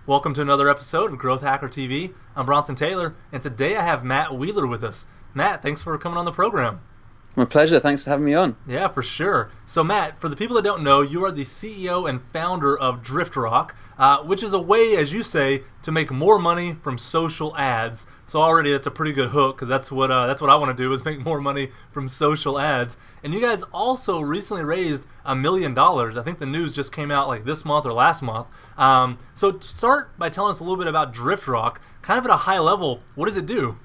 Welcome to another episode of Growth Hacker TV. I'm Bronson Taylor, and today I have Matt Wheeler with us. Matt, thanks for coming on the program. My pleasure. Thanks for having me on. Yeah, for sure. So, Matt, for the people that don't know, you are the CEO and founder of Driftrock, which is a way, as you say, to make more money from social ads. So already that's a pretty good hook, because that's what I want to do is make more money from social ads. And you guys also recently raised $1 million. I think the news just came out like this month or last month. So to start by telling us a little bit about Driftrock, kind of at a high level, what does it do?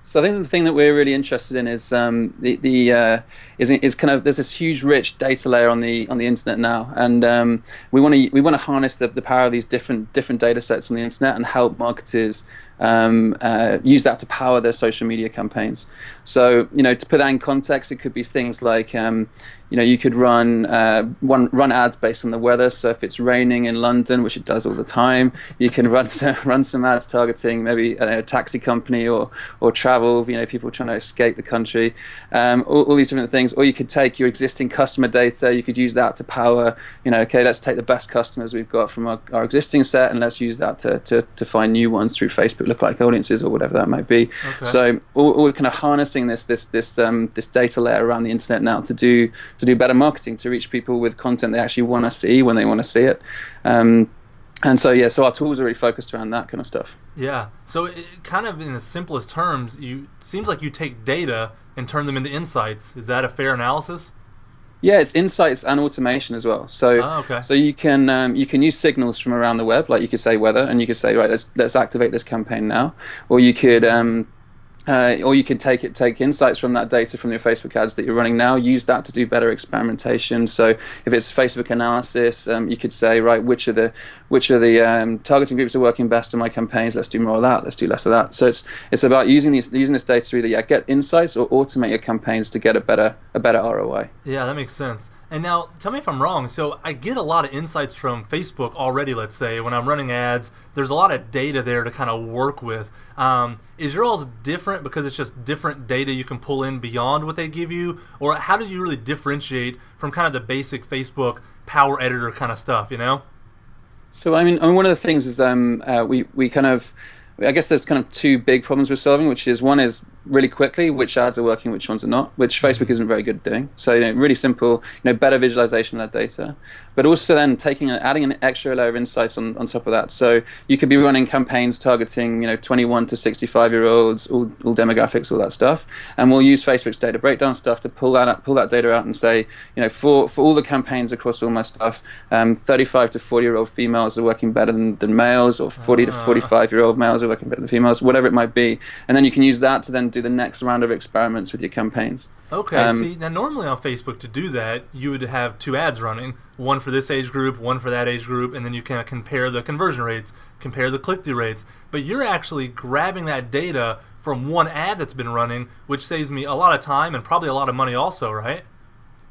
So I think the thing that we're really interested in is is kind of there's this huge rich data layer on the internet now, and we want to harness the power of these different data sets on the internet and help marketers use that to power their social media campaigns. So to put that in context, it could be things like you could run ads based on the weather. So if it's raining in London, which it does all the time, you can run some ads targeting maybe a taxi company or travel. People trying to escape the country. All these different things. Or you could take your existing customer data. You could use that to power. Okay, let's take the best customers we've got from our existing set, and let's use that to find new ones through Facebook lookalike audiences or whatever that might be. Okay. So we're kind of harnessing this data layer around the internet now to do better marketing, to reach people with content they actually want to see when they want to see it. So our tools are really focused around that kind of stuff. Yeah. So it, kind of in the simplest terms, seems like you take data and turn them into insights. Is that a fair analysis? Yeah, it's insights and automation as well. So, okay. So you can use signals from around the web, like you could say weather, and you could say, right, let's activate this campaign now, or you could take insights from that data from your Facebook ads that you're running now, use that to do better experimentation. So if it's Facebook analysis, you could say, right, which are the targeting groups are working best in my campaigns? Let's do more of that. Let's do less of that. So it's about using this data to either get insights or automate your campaigns to get a better ROI. Yeah, that makes sense. And now, tell me if I'm wrong. So I get a lot of insights from Facebook already, let's say. When I'm running ads, there's a lot of data there to kind of work with. Is yours different because it's just different data you can pull in beyond what they give you? Or how do you really differentiate from kind of the basic Facebook power editor kind of stuff, So I mean, one of the things is I guess there's kind of two big problems we're solving, which is one is really quickly which ads are working, which ones are not, which Facebook isn't very good at doing. So really simple, better visualization of that data, but also then adding an extra layer of insights on top of that. So you could be running campaigns targeting 21 to 65-year-olds, all demographics, all that stuff, and we'll use Facebook's data breakdown stuff to pull that data out and say, for all the campaigns across all my stuff, 35 to 40-year-old females are working better than males, or 40 to 45-year-old males are working better than females, whatever it might be, and then you can use that to then do the next round of experiments with your campaigns. Okay, see, now normally on Facebook to do that, you would have two ads running, one for this age group, one for that age group, and then you kind of compare the conversion rates, compare the click-through rates. But you're actually grabbing that data from one ad that's been running, which saves me a lot of time and probably a lot of money also, right?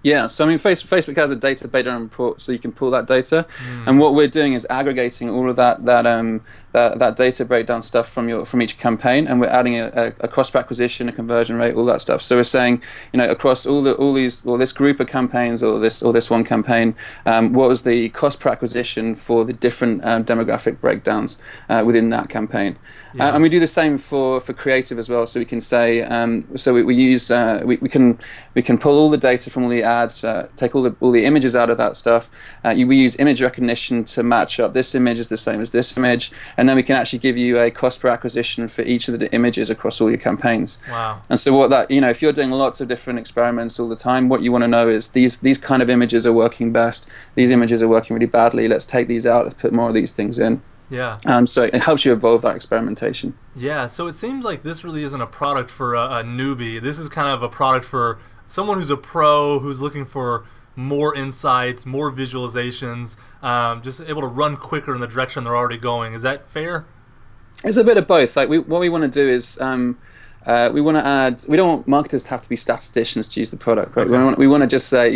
Yeah, so I mean, Facebook has a data breakdown report, so you can pull that data, and what we're doing is aggregating all of that data breakdown stuff from each campaign, and we're adding a cost per acquisition, a conversion rate, all that stuff. So we're saying, across this group of campaigns or this one campaign, what was the cost per acquisition for the different demographic breakdowns within that campain. Yeah. And we do the same for creative as well. So we can say, we can pull all the data from all the ads, take all the images out of that stuff. We use image recognition to match up. This image is the same as this image, and then we can actually give you a cost per acquisition for each of the images across all your campaigns. Wow. And so if you're doing lots of different experiments all the time, what you want to know is these kind of images are working best. These images are working really badly. Let's take these out. Let's put more of these things in. Yeah. So it helps you evolve that experimentation. Yeah, so it seems like this really isn't a product for a newbie. This is kind of a product for someone who's a pro, who's looking for more insights, more visualizations, just able to run quicker in the direction they're already going. Is that fair? It's a bit of both. Like what we want to do is we want to add. We don't want marketers to have to be statisticians to use the product, right? Okay. We want to just say,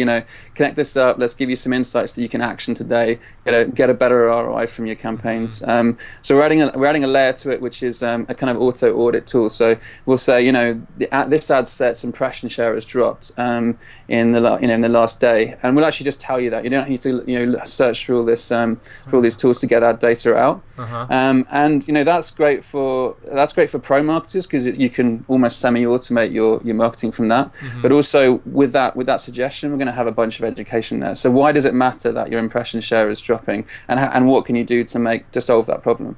connect this up. Let's give you some insights that you can action today. Get a better ROI from your campaigns. So we're adding a layer to it, which is a kind of auto audit tool. So we'll say, this ad set's impression share has dropped in the last day, and we'll actually just tell you that. You don't need to search through all this for all these tools to get that data out. And that's great for pro marketers because you can almost semi-automate your marketing from that. But also with that suggestion, we're going to have a bunch of education there. So why does it matter that your impression share is dropping, and what can you do to solve that problem?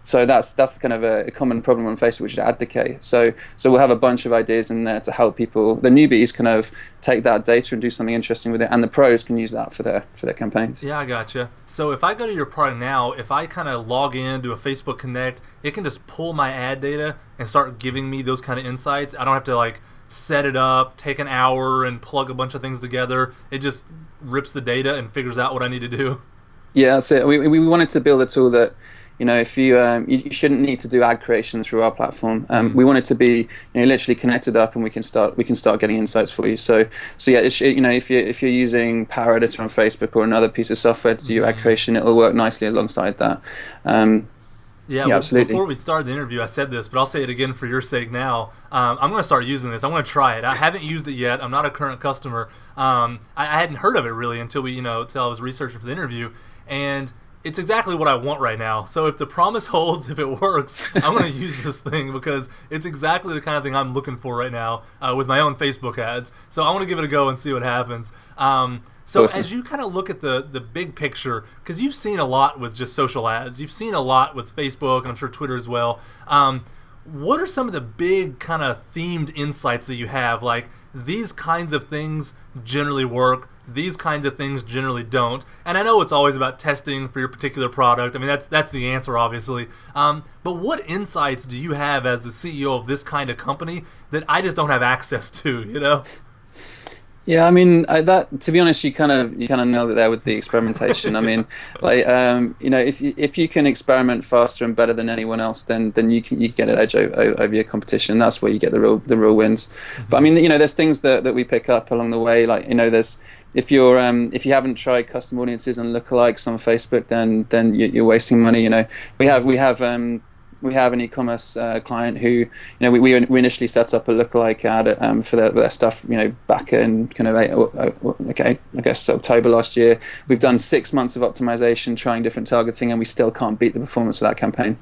So that's kind of a common problem on Facebook, which is ad decay. So we'll have a bunch of ideas in there to help people. The newbies kind of take that data and do something interesting with it, and the pros can use that for their campaigns. Yeah, I gotcha. So if I go to your product now, if I kind of log in, do a Facebook Connect, it can just pull my ad data and start giving me those kind of insights. I don't have to set it up, take an hour and plug a bunch of things together. It just rips the data and figures out what I need to do. Yeah, that's it. We wanted to build a tool that, if you shouldn't need to do ad creation through our platform. We want it to be literally connected up, and we can start getting insights for you. So yeah, if you're using Power Editor on Facebook or another piece of software to do your ad creation, it'll work nicely alongside that. Yeah, absolutely. Before we started the interview, I said this, but I'll say it again for your sake now. I'm going to start using this. I'm going to try it. I haven't used it yet. I'm not a current customer. I hadn't heard of it really until until I was researching for the interview, and it's exactly what I want right now. So if the promise holds, if it works, I'm going to use this thing because it's exactly the kind of thing I'm looking for right now with my own Facebook ads. So I want to give it a go and see what happens. So awesome. As you kind of look at the big picture, because you've seen a lot with just social ads, you've seen a lot with Facebook, and I'm sure Twitter as well. What are some of the big kind of themed insights that you have? Like, these kinds of things generally work, these kinds of things generally don't. And I know it's always about testing for your particular product. I mean, that's the answer, obviously. But what insights do you have as the CEO of this kind of company that I just don't have access to, Yeah, I mean, that, to be honest, you kind of nailed it there with the experimentation. I mean, if you can experiment faster and better than anyone else, then you can get an edge over your competition. That's where you get the real wins. But I mean, there's things that we pick up along the way. There's if you haven't tried custom audiences and lookalikes on Facebook, then you're wasting money. We have an e-commerce client who, we initially set up a lookalike ad for their stuff, back in kind of October last year. We've done 6 months of optimization, trying different targeting, and we still can't beat the performance of that campaign.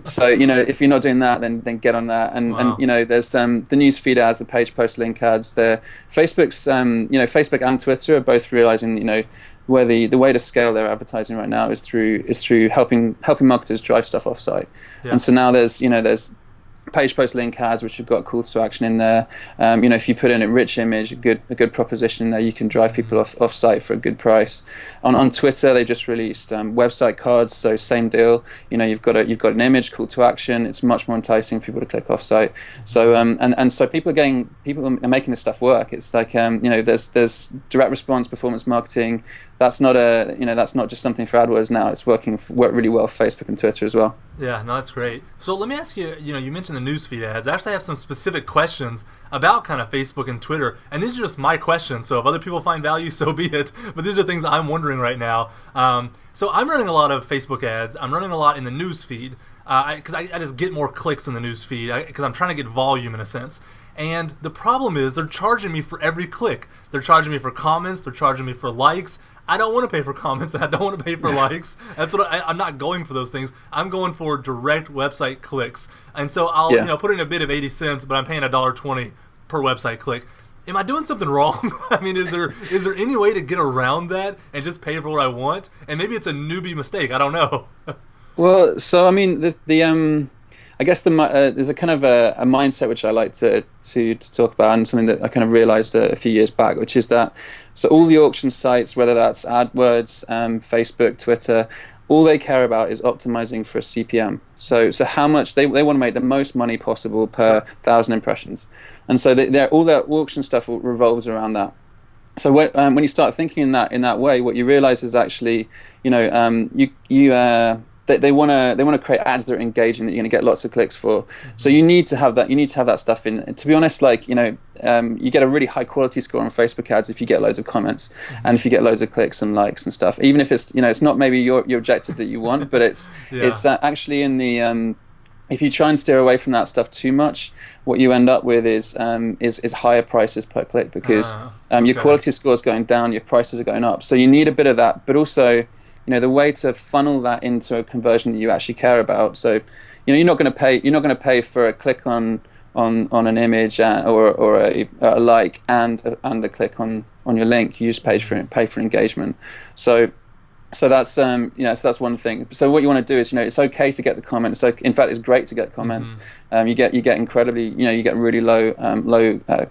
So if you're not doing that, then get on that. And there's the newsfeed ads, the page post link ads. Facebook and Twitter are both realizing where the way to scale their advertising right now is through helping marketers drive stuff offsite. Yeah. And so now there's page post link ads which have got calls to action in there. If you put in a rich image, a good proposition in there, you can drive people off site for a good price. On Twitter, they just released website cards, so same deal. You've got an image, call to action. It's much more enticing for people to click off site. So so people are making this stuff work. It's like there's direct response performance marketing. That's not just something for AdWords now. It's worked really well for Facebook and Twitter as well. Yeah, no, that's great. So let me ask you, you mentioned the newsfeed ads. I actually have some specific questions about kind of Facebook and Twitter, and these are just my questions, so if other people find value, so be it. But these are things I'm wondering right now. So I'm running a lot of Facebook ads. I'm running a lot in the newsfeed because I just get more clicks in the newsfeed because I'm trying to get volume in a sense. And the problem is they're charging me for every click. They're charging me for comments. They're charging me for likes. I don't want to pay for comments, and I don't want to pay for likes. That's what I'm not going for those things. I'm going for direct website clicks. And so I'll put in a bid of 80 cents, but I'm paying $1.20 per website click. Am I doing something wrong? I mean, is there any way to get around that and just pay for what I want? And maybe it's a newbie mistake. I don't know. Well, so I mean, I guess there's a kind of a mindset which I like to talk about, and something that I kind of realized a few years back, which is that so all the auction sites, whether that's AdWords, Facebook, Twitter, all they care about is optimizing for a CPM. So how much they want to make the most money possible per 1,000 impressions, and so all their auction stuff revolves around that. So when you start thinking in that way, what you realize is actually, they want to create ads that are engaging, that you're going to get lots of clicks for. So you need to have that. You need to have that stuff in. And to be honest, like, you get a really high quality score on Facebook ads if you get loads of comments and if you get loads of clicks and likes and stuff. Even if it's it's not maybe your objective that you want, but it's it's actually in the if you try and steer away from that stuff too much, what you end up with is higher prices per click, because your quality score is going down, your prices are going up. So you need a bit of that, but also, the way to funnel that into a conversion that you actually care about. So, you're not going to pay for a click on an image or a like and a click on your link. You just pay for engagement. So that's so that's one thing. So what you want to do is, it's okay to get the comments. So in fact, it's great to get comments. You get incredibly, you get really low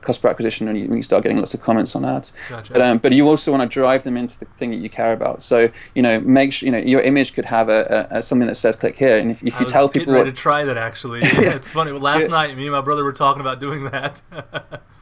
cost per acquisition when you start getting lots of comments on ads. Gotcha. But you also want to drive them into the thing that you care about. So make sure your image could have a something that says click here. And if you tell people, ready to try that actually. It's funny. Last night, me and my brother were talking about doing that.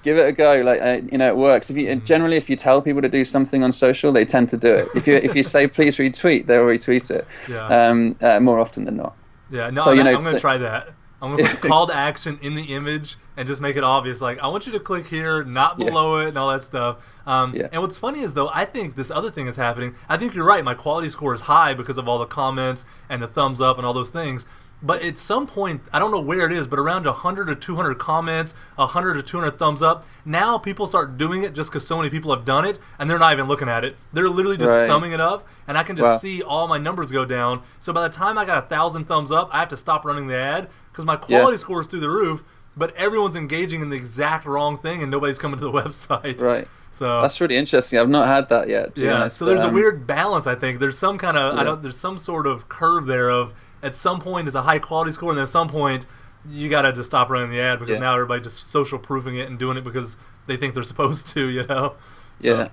Give it a go. Like it works. Generally, if you tell people to do something on social, they tend to do it. If you say please retweet, they'll retweet it. Yeah. More often than not. Yeah. No. So, I'm going to try that. I'm going to put call to action in the image and just make it obvious. Like, I want you to click here, not below it, and all that stuff. And what's funny is, though, I think this other thing is happening. I think you're right. My quality score is high because of all the comments and the thumbs up and all those things. But at some point, I don't know where it is, but around 100 to 200 comments, 100 to 200 thumbs up, now people start doing it just because so many people have done it, and they're not even looking at it. They're literally just thumbing it up, and I can just see all my numbers go down. So by the time I got 1,000 thumbs up, I have to stop running the ad because my quality score is through the roof, but everyone's engaging in the exact wrong thing, and nobody's coming to the website. Right. So that's really interesting. I've not had that yet. Yeah. So there's a weird balance. I think there's some kind of there's some sort of curve there of, at some point there's a high quality score, and then at some point you gotta just stop running the ad because now everybody just social proofing it and doing it because they think they're supposed to. So,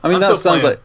I mean, that sounds like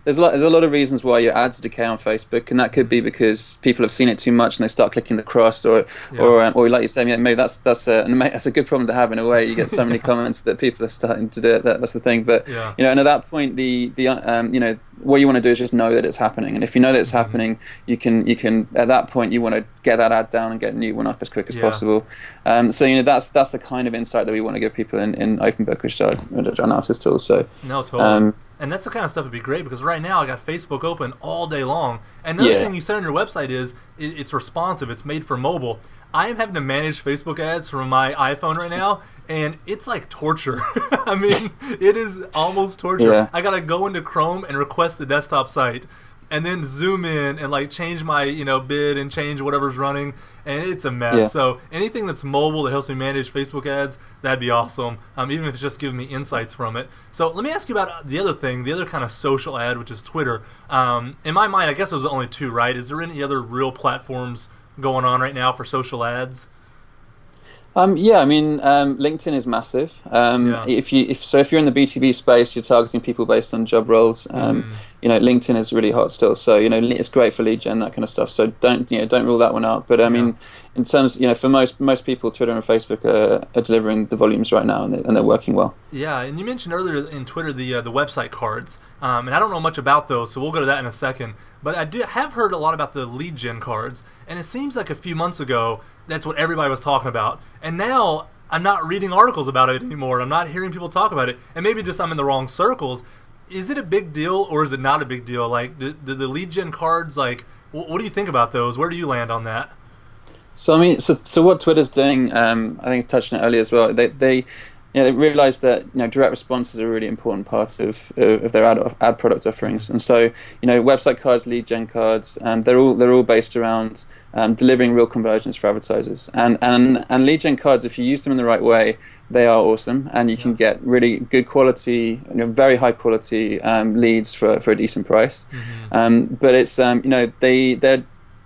there's a lot of reasons why your ads decay on Facebook, and that could be because people have seen it too much and they start clicking the cross, or like you say, maybe that's a good problem to have in a way. You get so many comments that people are starting to do it. That's the thing. But and at that point, the what you want to do is just know that it's happening, and if you know that it's happening, you can at that point you want to get that ad down and get a new one up as quick as possible. So that's the kind of insight that we want to give people in OpenBook, which is our analysis tool. So no, totally. And that's the kind of stuff that'd be great, because right now I got Facebook open all day long. And another thing you said on your website is it's responsive. It's made for mobile. I am having to manage Facebook ads from my iPhone right now, and it's like torture. I mean, it is almost torture. Yeah. I gotta go into Chrome and request the desktop site, and then zoom in and like change my bid and change whatever's running, and it's a mess. Yeah. So anything that's mobile that helps me manage Facebook ads, that'd be awesome. Even if it's just giving me insights from it. So let me ask you about the other thing, the other kind of social ad, which is Twitter. In my mind, I guess those are only two, right? Is there any other real platforms going on right now for social ads? I mean, LinkedIn is massive. If you're in the B2B space, you're targeting people based on job roles. LinkedIn is really hot still. So it's great for lead gen, that kind of stuff. So don't rule that one out. But I mean, in terms, for most people, Twitter and Facebook are delivering the volumes right now, and they're working well. Yeah, and you mentioned earlier in Twitter the website cards, and I don't know much about those, so we'll go to that in a second. But I have heard a lot about the lead gen cards, and it seems like a few months ago that's what everybody was talking about. And now I'm not reading articles about it anymore. I'm not hearing people talk about it. And maybe just I'm in the wrong circles. Is it a big deal, or is it not a big deal? Like, the lead gen cards, like, what do you think about those? Where do you land on that? So, I mean, so what Twitter's doing, I think I touched on it earlier as well, they realize that direct response is a really important part of their ad product offerings, and so website cards, lead gen cards, they're all based around delivering real conversions for advertisers. And lead gen cards, if you use them in the right way, they are awesome, and you can get really good quality, very high quality leads for a decent price. But it's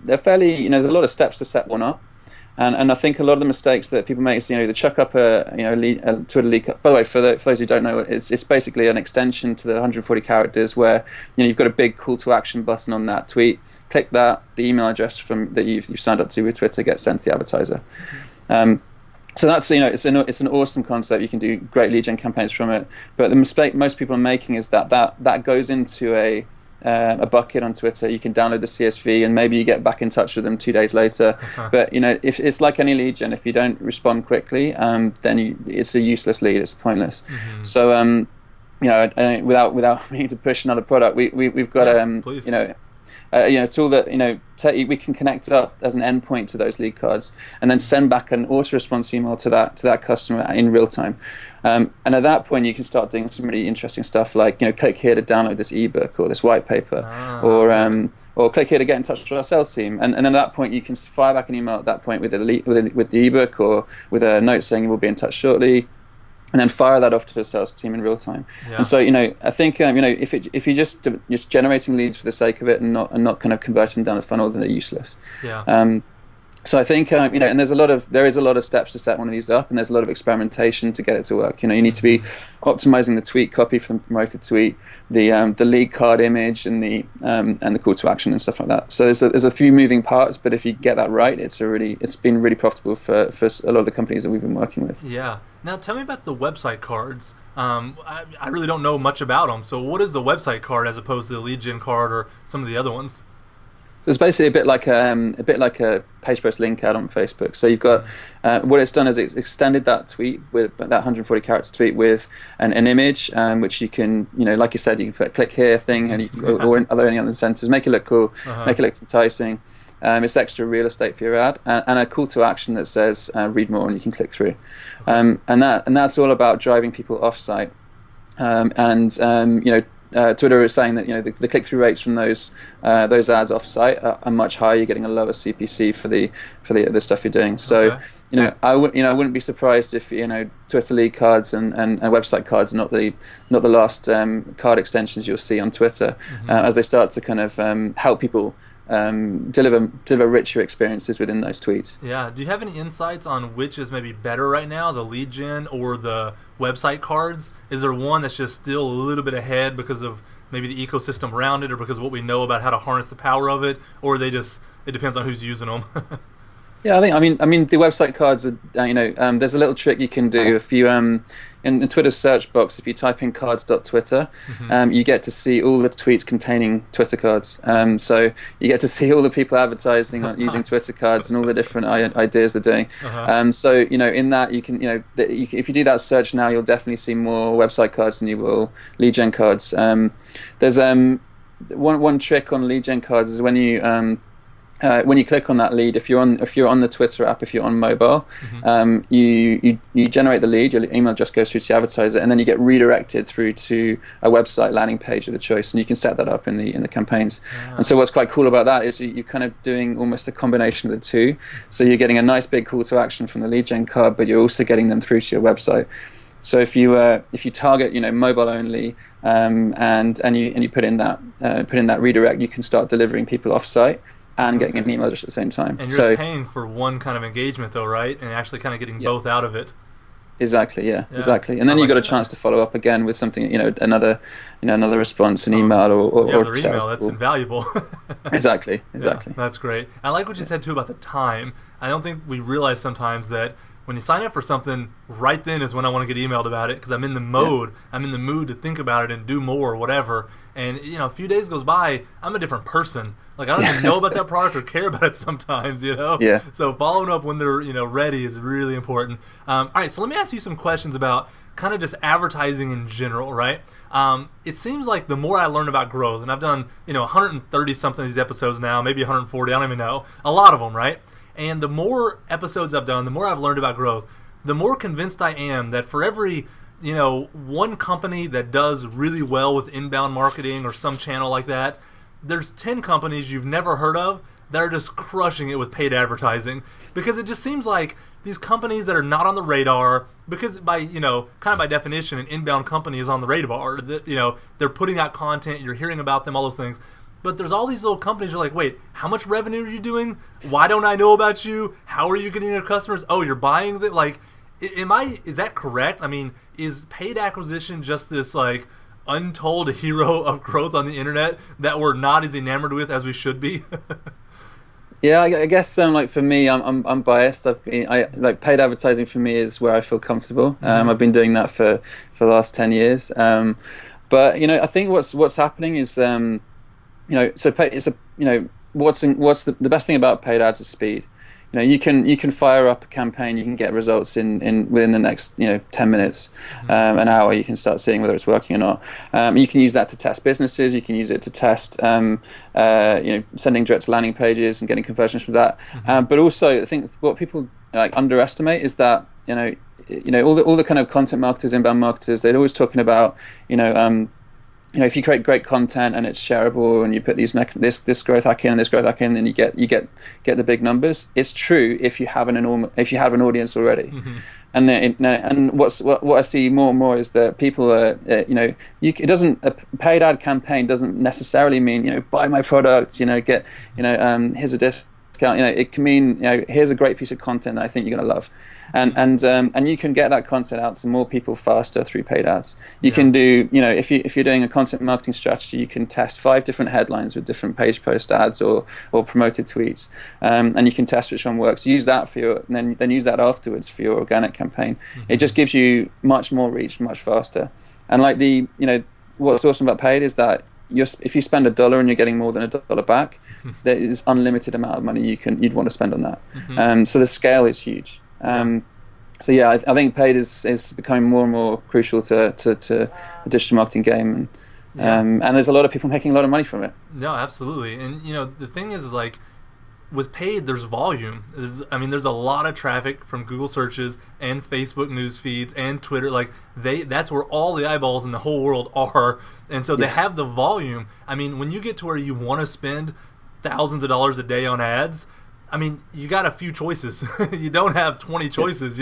they're fairly there's a lot of steps to set one up. And I think a lot of the mistakes that people make is they chuck up a Twitter lead. By the way, for those who don't know, it's basically an extension to the 140 characters where you've got a big call to action button on that tweet. Click that, the email address that you've signed up to with Twitter gets sent to the advertiser. So that's it's an awesome concept. You can do great lead gen campaigns from it. But the mistake most people are making is that goes into a a bucket on Twitter, you can download the CSV, and maybe you get back in touch with them 2 days later. But if it's like any lead gen, if you don't respond quickly, then it's a useless lead. It's pointless. So without meaning to push another product, we've got a tool that we can connect up as an endpoint to those lead cards, and then send back an auto response email to that customer in real time. And at that point, you can start doing some really interesting stuff, like click here to download this ebook or this white paper, or click here to get in touch with our sales team. And then at that point, you can fire back an email at that point with the ebook or with a note saying we'll be in touch shortly. And then fire that off to the sales team in real time. Yeah. And so, I think if you're just generating leads for the sake of it and not kind of converting down the funnel, then they're useless. Yeah. So I think and there is a lot of steps to set one of these up, and there's a lot of experimentation to get it to work. You need to be optimizing the tweet copy from the promoted tweet, the lead card image, and the call to action and stuff like that. So there's a few moving parts, but if you get that right, it's been really profitable for a lot of the companies that we've been working with. Yeah. Now tell me about the website cards. I really don't know much about them. So what is the website card as opposed to the lead gen card or some of the other ones? So it's basically a bit like a page post link ad on Facebook. So you've got what it's done is it's extended that tweet with that 140 character tweet with an image, which you can like you said, you can put a click here thing, and or any other incentives, make it look cool, make it look enticing. It's extra real estate for your ad, and a call to action that says read more, and you can click through. And that's all about driving people off site. Twitter is saying that the click-through rates from those ads off-site are much higher. You're getting a lower CPC for the stuff you're doing. So I wouldn't be surprised if Twitter lead cards and website cards are not the last card extensions you'll see on Twitter as they start to kind of help people deliver richer experiences within those tweets. Yeah. Do you have any insights on which is maybe better right now, the lead gen or the website cards? Is there one that's just still a little bit ahead because of maybe the ecosystem around it, or because of what we know about how to harness the power of it, or it depends on who's using them? Yeah, I mean the website cards are there's a little trick you can do if you in Twitter's search box, if you type in cards.twitter, you get to see all the tweets containing Twitter cards. So you get to see all the people advertising using Twitter cards and all the different ideas they're doing. So in that you can if you do that search now, you'll definitely see more website cards than you will lead gen cards. There's one trick on lead gen cards is when you click on that lead, if you're on the Twitter app, if you're on mobile, you generate the lead, your email just goes through to the advertiser, and then you get redirected through to a website landing page of the choice, and you can set that up in the campaigns. And so what's quite cool about that is you're kind of doing almost a combination of the two. So you're getting a nice big call to action from the lead gen card, but you're also getting them through to your website. So if you target mobile only, and you put in that redirect, you can start delivering people off site and getting an email just at the same time. And you're just paying for one kind of engagement though, right? And actually kind of getting both out of it. Exactly, exactly. And then you got a chance to follow up again with something, another response, an email or another email. That's invaluable. Exactly. Yeah, that's great. I like what you said too about the time. I don't think we realize sometimes that when you sign up for something, right then is when I want to get emailed about it, because I'm in the mode. Yeah. I'm in the mood to think about it and do more or whatever. And a few days goes by, I'm a different person. Like I don't even know about that product or care about it sometimes. Yeah. So following up when they're ready is really important. All right. So let me ask you some questions about kind of just advertising in general, right? It seems like the more I learn about growth, and I've done 130 something of these episodes now, maybe 140. I don't even know. A lot of them, right? And the more episodes I've done, the more I've learned about growth, the more convinced I am that for every, one company that does really well with inbound marketing or some channel like that, there's 10 companies you've never heard of that are just crushing it with paid advertising. Because it just seems like these companies that are not on the radar, because by, kind of by definition, an inbound company is on the radar. They're putting out content, you're hearing about them, all those things. But there's all these little companies. You're like, wait, how much revenue are you doing? Why don't I know about you? How are you getting your customers? Oh, you're buying it. Like, is that correct? I mean, is paid acquisition just this like untold hero of growth on the internet that we're not as enamored with as we should be? Yeah, I guess like for me, I'm biased. Like paid advertising for me is where I feel comfortable. I've been doing that for the last 10 years. But I think what's happening is it's a what's the best thing about paid ads is speed. You can fire up a campaign, you can get results in within the next 10 minutes, an hour. You can start seeing whether it's working or not. You can use that to test businesses. You can use it to test sending direct to landing pages and getting conversions from that. But also, I think what people underestimate is that all the kind of content marketers, inbound marketers, they're always talking about if you create great content and it's shareable and you put this growth hack in and this growth hack in, then you get the big numbers. It's true if you have an audience already. And what I see more and more is that people are a paid ad campaign doesn't necessarily mean buy my product, get here's a discount. It can mean here's a great piece of content that I think you're going to love, and you can get that content out to more people faster through paid ads. You can do if you're doing a content marketing strategy, you can test 5 different headlines with different page post ads or promoted tweets, and you can test which one works. Use that for your then use that afterwards for your organic campaign. It just gives you much more reach, much faster. And what's awesome about paid is that if you spend $1 and you're getting more than $1 back, there is unlimited amount of money you'd want to spend on that. So the scale is huge. So I think paid is becoming more and more crucial to the digital marketing game, and there's a lot of people making a lot of money from it. No, absolutely. And the thing is like, with paid, there's volume. There's a lot of traffic from Google searches and Facebook news feeds and Twitter. That's where all the eyeballs in the whole world are, and so they have the volume. When you get to where you want to spend thousands of dollars a day on ads, you got a few choices. You don't have 20 choices,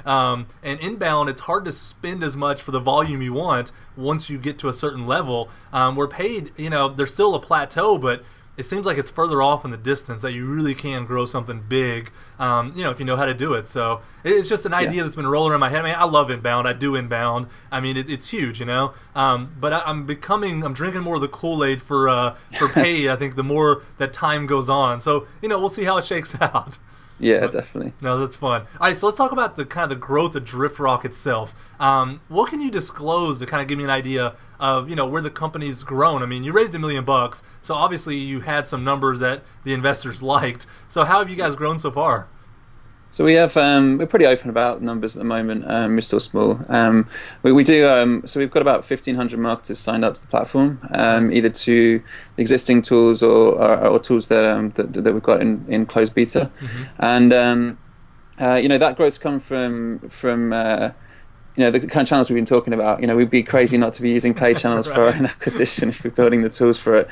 And inbound, it's hard to spend as much for the volume you want once you get to a certain level. Where paid, there's still a plateau, but it seems like it's further off in the distance that you really can grow something big, if you know how to do it. So it's just an idea that's been rolling around my head. I love inbound. I do inbound. It's huge, But I'm drinking more of the Kool-Aid for paid. I think the more that time goes on. So we'll see how it shakes out. Yeah, definitely. No, that's fun. All right, so let's talk about the kind of the growth of Driftrock itself. What can you disclose to kind of give me an idea of where the company's grown? You raised $1 million, so obviously you had some numbers that the investors liked. So how have you guys grown so far? So we're pretty open about numbers at the moment. We're still small. We do. So we've got about 1,500 marketers signed up to the platform, either to existing tools or tools that we've got in closed beta, and that growth's come from the kind of channels we've been talking about. We'd be crazy not to be using paid channels for our own acquisition if we're building the tools for it.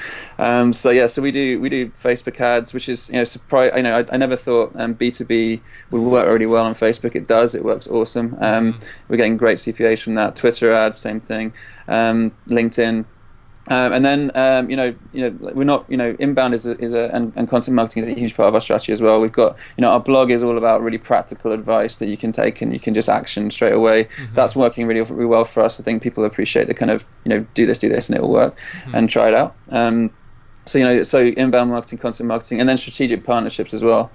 So we do Facebook ads, which is surprise. I never thought B2B would work really well on Facebook. It does. It works awesome. We're getting great CPAs from that. Twitter ads, same thing. LinkedIn. And then we're not inbound and content marketing is a huge part of our strategy as well. We've got our blog is all about really practical advice that you can take and you can just action straight away. That's working really, really well for us. I think people appreciate the kind of do this and it'll work, and try it out. So inbound marketing, content marketing, and then strategic partnerships as well.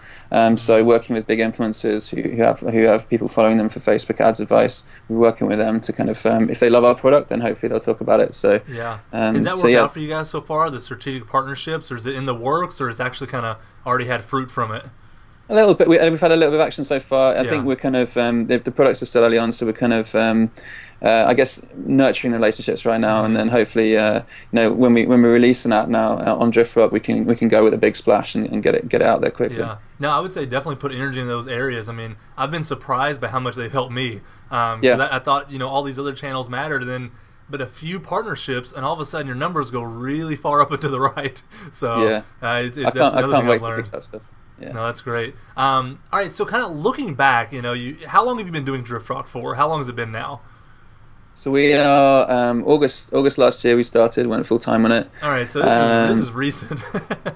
So working with big influencers who have people following them for Facebook ads advice. We're working with them to kind of if they love our product, then hopefully they'll talk about it. So has that worked out for you guys so far? The strategic partnerships, or is it in the works, or is it actually kind of already had fruit from it? A little bit. We've had a little bit of action so far. I think we're kind of the products are still early on, so we're kind of I guess nurturing relationships right now, and then hopefully when we release an app now on Driftrock, we can go with a big splash and get it out there quickly. Yeah. No, I would say definitely put energy in those areas. I've been surprised by how much they've helped me. I thought all these other channels mattered, but a few partnerships, and all of a sudden your numbers go really far up and to the right. So I can't wait to pick that stuff. Yeah. No, that's great. All right, so kind of looking back, how long have you been doing Driftrock for? How long has it been now? So we are August last year we started, went full time on it. All right, so this is recent.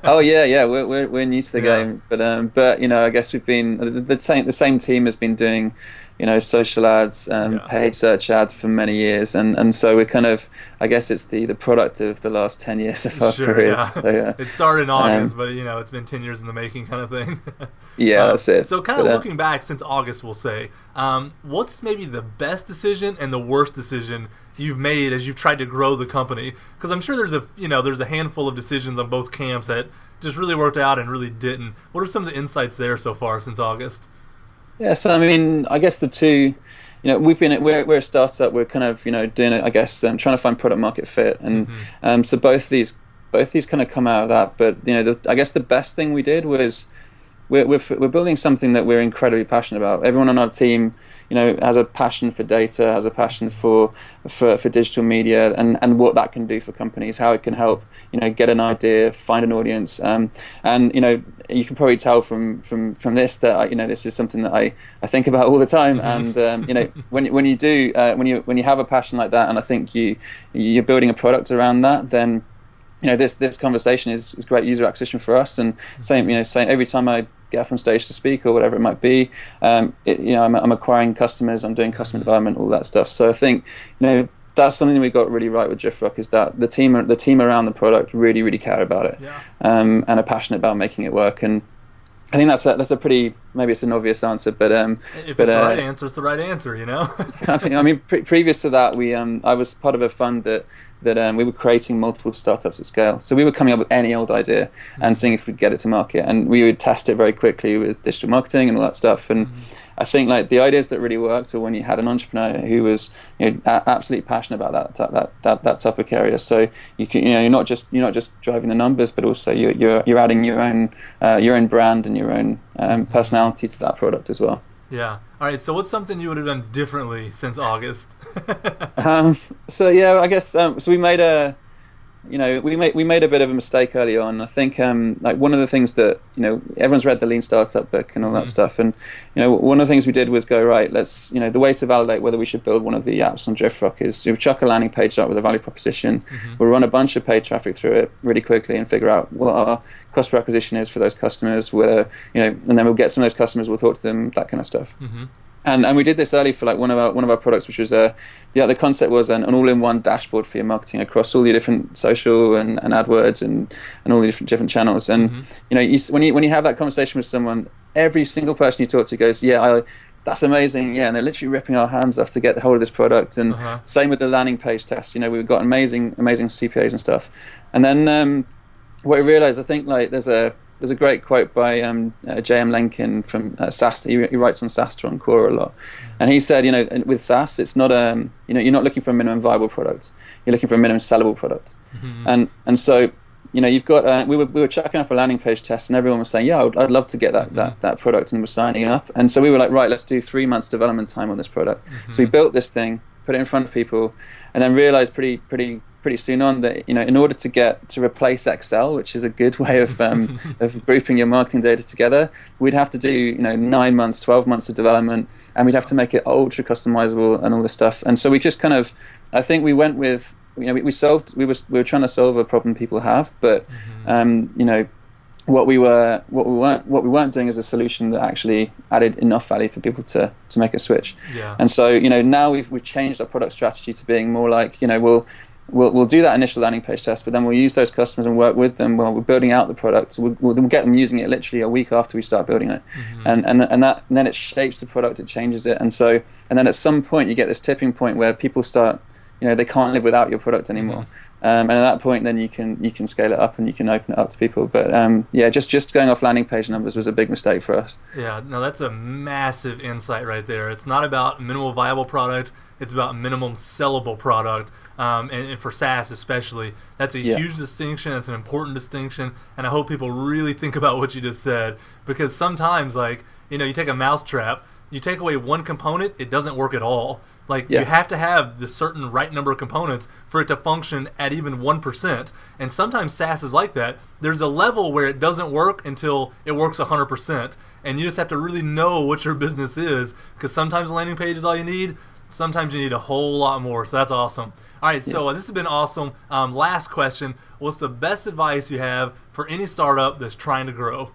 Oh yeah, we're new to the game, but I guess we've been the same team has been doing social ads, paid search ads for many years, and so we're kind of, I guess it's the product of the last 10 years of our Sure, careers. yeah. So, It started in August, but it's been 10 years in the making, kind of thing. yeah, that's it. So, kind of looking back since August, we'll say, what's maybe the best decision and the worst decision you've made as you've tried to grow the company? Because I'm sure there's a handful of decisions on both camps that just really worked out and really didn't. What are some of the insights there so far since August? Yeah, so I mean, I guess the two, we're a startup. We're kind of doing it. I guess trying to find product market fit, and so both these kind of come out of that. But I guess the best thing we did was we're building something that we're incredibly passionate about. Everyone on our team, has a passion for data, has a passion for digital media, and what that can do for companies, how it can help, get an idea, find an audience, and you can probably tell from this that this is something that I think about all the time. And when you have a passion like that, and I think you're building a product around that, then this conversation is great user acquisition for us. And same every time I get up on stage to speak or whatever it might be, I'm acquiring customers, I'm doing customer development, all that stuff. So I think that's something we got really right with Driftrock, is that the team around the product really, really care about it, and are passionate about making it work. And I think that's a pretty, maybe it's an obvious answer, but if it's the right answer, it's the right answer, I mean, previous to that, I was part of a fund that we were creating multiple startups at scale. So we were coming up with any old idea and seeing if we'd get it to market, and we would test it very quickly with digital marketing and all that stuff. And I think the ideas that really worked are when you had an entrepreneur who was absolutely passionate about that topic area. So you're not just driving the numbers, but also you're adding your own brand and your own personality to that product as well. Yeah. All right. So what's something you would have done differently since August? So yeah, I guess so. We made a bit of a mistake early on. I think one of the things that everyone's read the Lean Startup book and all that stuff, and one of the things we did was go, right, let's the way to validate whether we should build one of the apps on Driftrock is we chuck a landing page up with a value proposition. We'll run a bunch of paid traffic through it really quickly and figure out what our cost per acquisition is for those customers, whether and then we'll get some of those customers, we'll talk to them, that kind of stuff. And we did this early for one of our products, which was the concept was an all-in-one dashboard for your marketing across all your different social and AdWords and all the different channels. And when you have that conversation with someone, every single person you talk to goes, that's amazing, and they're literally ripping our hands off to get hold of this product. And same with the landing page test. We've got amazing CPAs and stuff. And then what we realized, I think there's a great quote by J.M. Lenkin from SaaS. He writes on SaaS on Quora a lot, and he said, with SaaS, it's not you're not looking for a minimum viable product. You're looking for a minimum sellable product. And so you've got we were chucking up a landing page test, and everyone was saying, yeah, I'd love to get that product, and we're signing up. And so we were like, right, let's do 3 months development time on this product. So we built this thing, put it in front of people, and then realized pretty soon on that in order to replace Excel, which is a good way of grouping your marketing data together, we'd have to do 9 months, 12 months of development, and we'd have to make it ultra customizable and all this stuff. And so we just kind of, I think we went with we were trying to solve a problem people have, but what we weren't doing is a solution that actually added enough value for people to make a switch. And so now we've changed our product strategy to being more like we'll do that initial landing page test, but then we'll use those customers and work with them while we're building out the product. So we'll get them using it literally a week after we start building it, and then it shapes the product, it changes it, and then at some point you get this tipping point where people start, they can't live without your product anymore. And at that point, then you can scale it up and you can open it up to people. But just going off landing page numbers was a big mistake for us. Yeah, no, that's a massive insight right there. It's not about minimal viable product; it's about minimum sellable product. And for SaaS especially, that's a huge distinction. It's an important distinction, and I hope people really think about what you just said, because sometimes, you take a mousetrap, you take away one component, it doesn't work at all. You have to have the certain right number of components for it to function at even 1%. And sometimes SaaS is like that. There's a level where it doesn't work until it works 100%. And you just have to really know what your business is, because sometimes a landing page is all you need. Sometimes you need a whole lot more. So that's awesome. All right, so this has been awesome. Last question. What's the best advice you have for any startup that's trying to grow?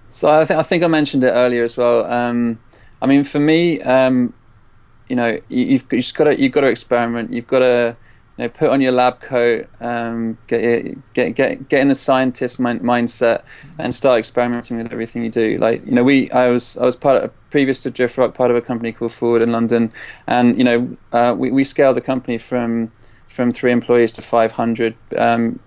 So I think I mentioned it earlier as well. I mean, for me, you've got to experiment. You've got to put on your lab coat, get in the scientist mindset, and start experimenting with everything you do. Like I was part of, previous to Driftrock, part of a company called Forward in London, and we scaled the company from 3 employees to 500,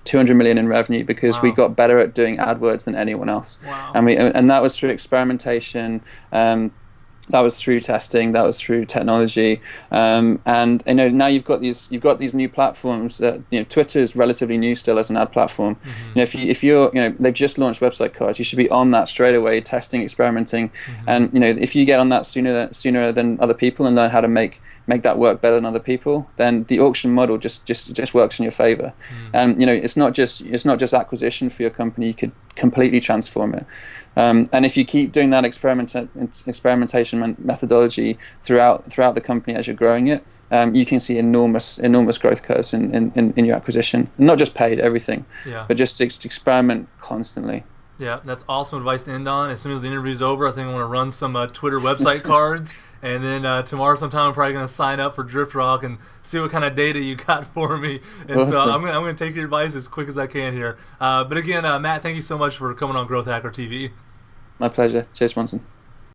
200 million in revenue because we got better at doing AdWords than anyone else. Wow. And that was through experimentation. That was through testing. That was through technology, and now you've got these new platforms. Twitter is relatively new still as an ad platform. If you're they've just launched website cards, you should be on that straight away, testing, experimenting, and if you get on that sooner than other people and learn how to make that work better than other people, then the auction model just works in your favor. And it's not just acquisition for your company. You could completely transform it. And if you keep doing that experimentation methodology throughout the company as you're growing it, you can see enormous growth curves in your acquisition. Not just paid, everything, but just experiment constantly. Yeah, that's awesome advice to end on. As soon as the interview's over, I think I want to run some Twitter website cards. And then tomorrow sometime I'm probably going to sign up for Driftrock and see what kind of data you got for me. And awesome. So I'm going to take your advice as quick as I can here. But again, Matt, thank you so much for coming on Growth Hacker TV. My pleasure. Cheers, Bronson.